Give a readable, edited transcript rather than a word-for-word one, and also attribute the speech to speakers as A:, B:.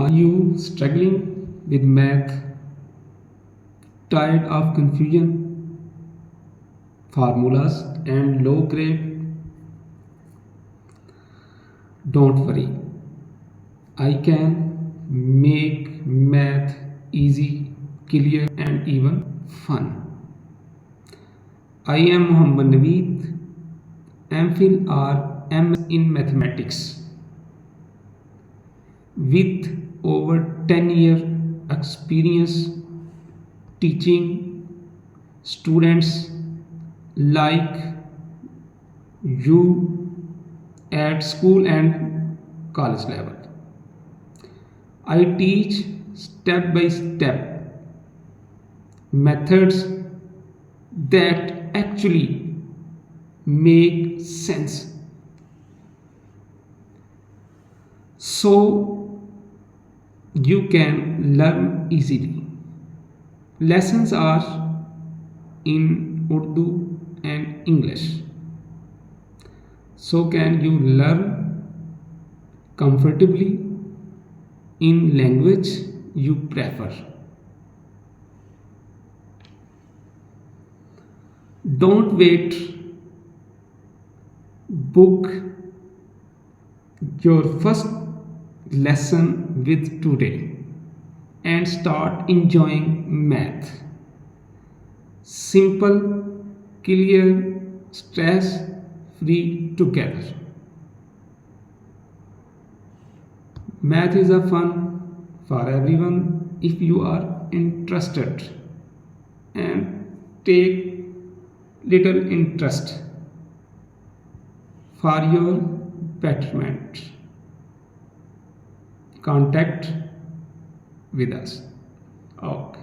A: Are you struggling with math? Tired of confusion, formulas, and low grade? Don't worry, I can make math easy, clear, and even fun. I am Muhammad Naveed, MPhil or MS in Mathematics, with over 10-year experience teaching students like you at school and college level. I teach step by step methods that actually make sense, so you can learn easily. Lessons are in Urdu and English, so can you learn comfortably in language you prefer. Don't wait, book your first lesson with today and start enjoying math. Simple, clear, stress free together. Math is a fun for everyone if you are interested and take little interest for your betterment. Contact with us. Okay.